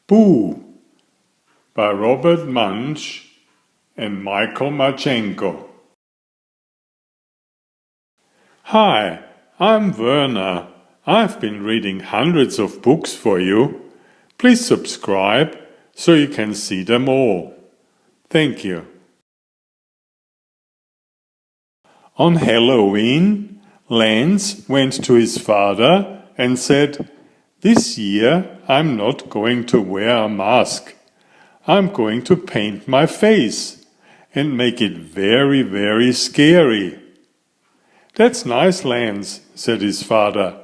Boo by Robert Munsch and Martchenko. Hi, I'm Werner. I've been reading hundreds of books for you. Please subscribe so you can see them all. Thank you. On Halloween, Lance went to his father and said, "This year I'm not going to wear a mask. I'm going to paint my face and make it very, very scary." "That's nice, Lance," said his father.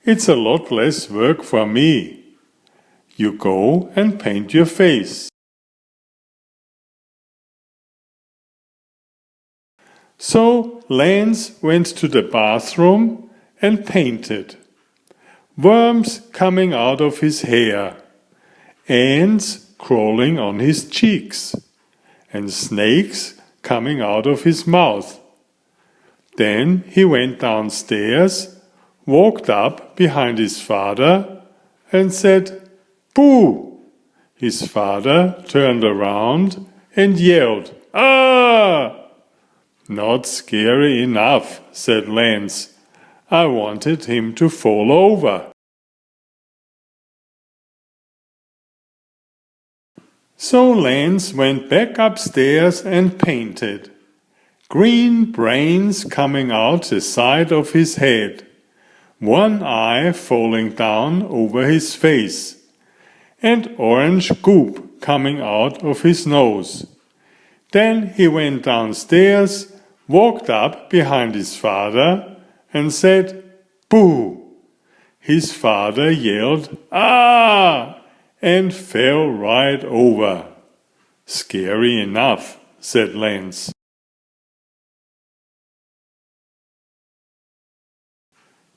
"It's a lot less work for me. You go and paint your face." So Lance went to the bathroom and painted. Worms coming out of his hair, ants crawling on his cheeks, and snakes coming out of his mouth. Then he went downstairs, walked up behind his father, and said, "Boo!" His father turned around and yelled, "Ah!" "Not scary enough," said Lance. "I wanted him to fall over." So Lance went back upstairs and painted. Green brains coming out the side of his head, one eye falling down over his face, and orange goop coming out of his nose. Then he went downstairs, walked up behind his father, and said, "Boo!" His father yelled, "Ah!" and fell right over. "Scary enough," said Lance.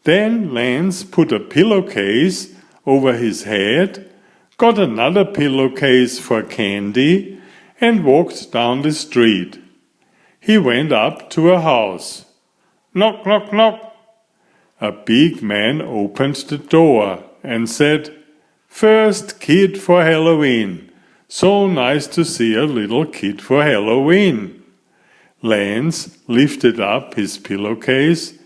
Then Lance put a pillowcase over his head, got another pillowcase for candy, and walked down the street. He went up to a house. Knock, knock, knock. A big man opened the door and said, "First kid for Halloween. So nice to see a little kid for Halloween." Lance lifted up his pillowcase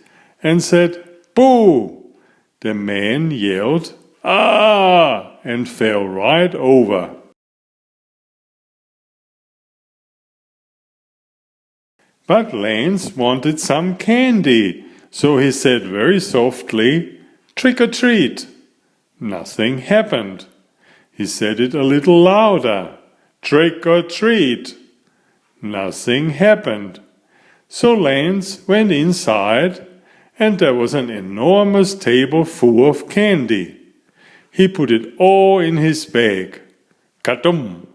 and said, "Boo!" The man yelled, "Ah!" and fell right over. But Lance wanted some candy, so he said very softly, "Trick or treat." Nothing happened. He said it a little louder, "Trick or treat." Nothing happened. So Lance went inside, and there was an enormous table full of candy. He put it all in his bag. Katum!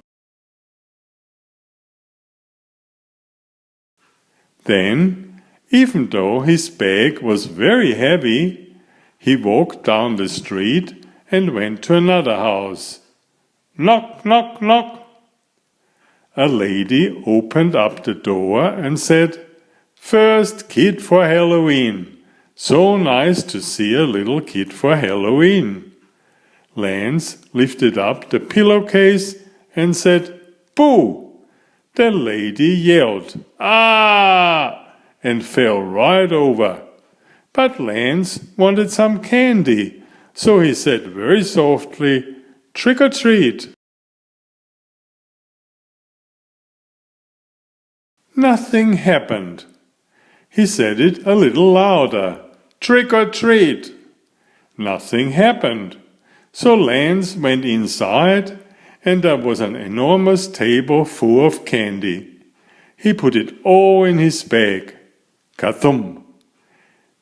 Then, even though his bag was very heavy, he walked down the street and went to another house. Knock, knock, knock. A lady opened up the door and said, "First kid for Halloween. So nice to see a little kid for Halloween." Lance lifted up the pillowcase and said, "Boo!" The lady yelled, "Ah!" and fell right over. But Lance wanted some candy, so he said very softly, "Trick or treat." Nothing happened. He said it a little louder, "Trick or treat." Nothing happened. So Lance went inside, and there was an enormous table full of candy. He put it all in his bag. Kathum!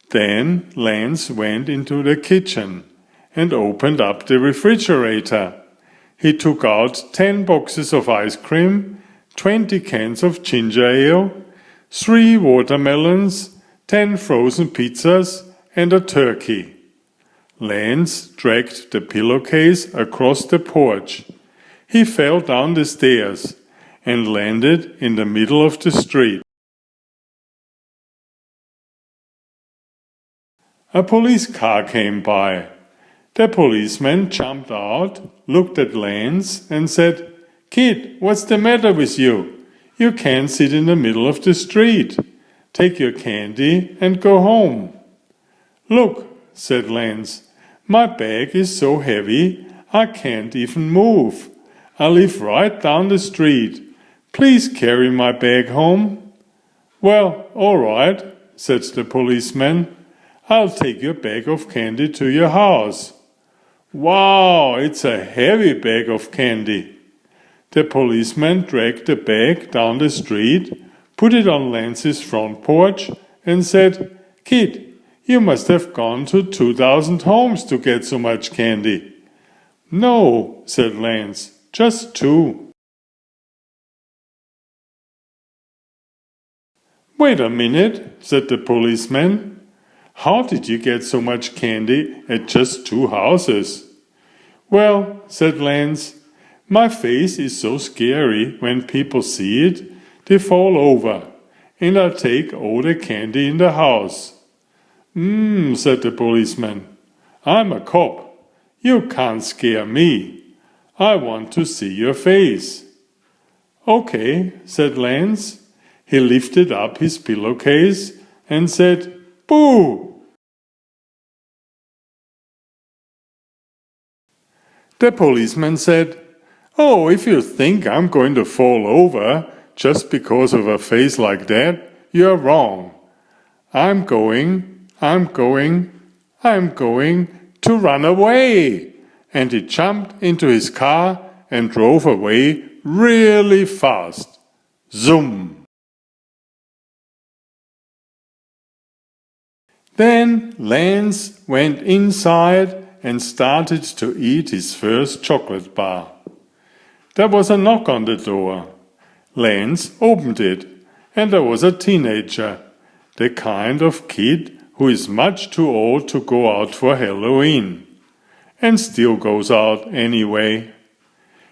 Then Lance went into the kitchen and opened up the refrigerator. He took out 10 boxes of ice cream, 20 cans of ginger ale, 3 watermelons, 10 frozen pizzas, and a turkey. Lance dragged the pillowcase across the porch. He fell down the stairs and landed in the middle of the street. A police car came by. The policeman jumped out, looked at Lance and said, "Kid, what's the matter with you? You can't sit in the middle of the street. Take your candy and go home." "Look," said Lance, "my bag is so heavy I can't even move. I live right down the street. Please carry my bag home." "Well, all right," said the policeman. "I'll take your bag of candy to your house." "Wow, it's a heavy bag of candy." The policeman dragged the bag down the street, put it on Lance's front porch, and said, "Kid, you must have gone to 2,000 homes to get so much candy." "No," said Lance, "just 2. "Wait a minute," said the policeman. "How did you get so much candy at just 2 houses?" "Well," said Lance, "my face is so scary when people see it, they fall over, and I take all the candy in the house." Said the policeman. "I'm a cop. You can't scare me. I want to see your face." "Okay," said Lance. He lifted up his pillowcase and said, "Boo!" The policeman said, "Oh, if you think I'm going to fall over just because of a face like that, you're wrong. I'm going to run away." And he jumped into his car and drove away really fast. Zoom! Then Lance went inside and started to eat his first chocolate bar. There was a knock on the door. Lance opened it, and there was a teenager, the kind of kid who is much too old to go out for Halloween, and still goes out anyway.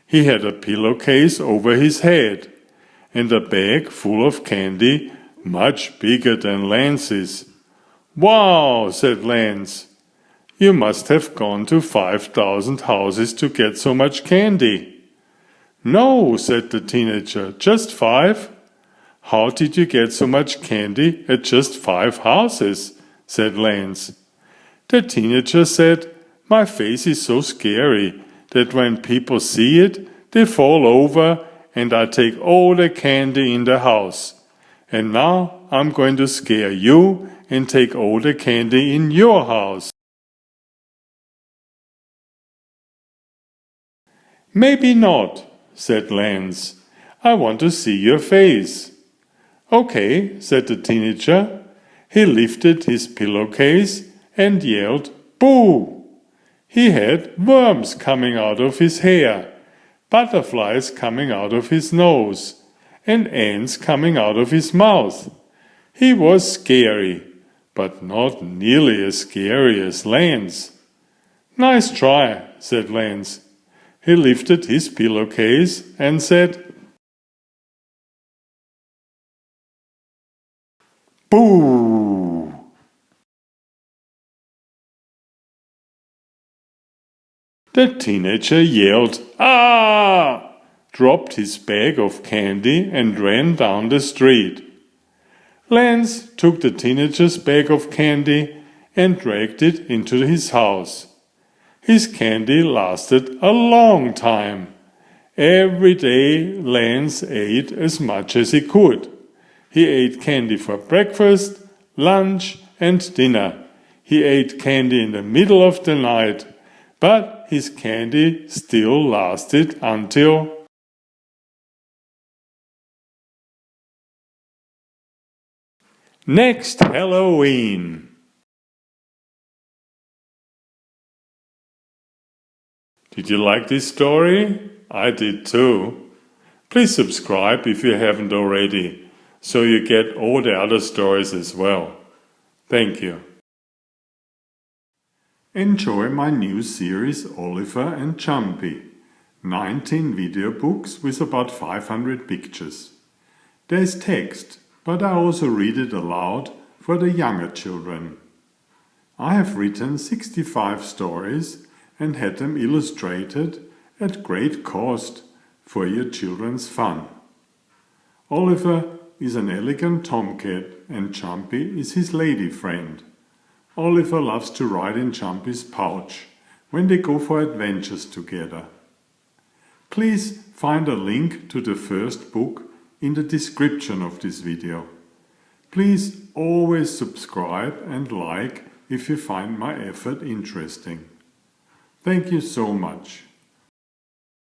He had a pillowcase over his head, and a bag full of candy much bigger than Lance's. "Wow," said Lance. "You must have gone to 5,000 houses to get so much candy." "No," said the teenager, "just 5. "How did you get so much candy at just 5 houses?" said Lance. The teenager said, "My face is so scary that when people see it, they fall over and I take all the candy in the house. And now I'm going to scare you and take all the candy in your house." "Maybe not," said Lance. "I want to see your face." "Okay," said the teenager. He lifted his pillowcase and yelled, "Boo!" He had worms coming out of his hair, butterflies coming out of his nose, and ants coming out of his mouth. He was scary, but not nearly as scary as Lance. "Nice try," said Lance. He lifted his pillowcase and said, "Boo!" The teenager yelled, "Ah!" dropped his bag of candy and ran down the street. Lance took the teenager's bag of candy and dragged it into his house. His candy lasted a long time. Every day Lance ate as much as he could. He ate candy for breakfast, lunch, and dinner. He ate candy in the middle of the night, but his candy still lasted until next Halloween. Did you like this story? I did too. Please subscribe if you haven't already, so you get all the other stories as well. Thank you. Enjoy my new series Oliver and Jumpy. 19 video books with about 500 pictures. There's text, but I also read it aloud for the younger children. I have written 65 stories and had them illustrated at great cost for your children's fun. Oliver is an elegant tomcat and Jumpy is his lady friend. Oliver loves to ride in Jumpy's pouch when they go for adventures together. Please find a link to the first book in the description of this video. Please always subscribe and like if you find my effort interesting. Thank you so much.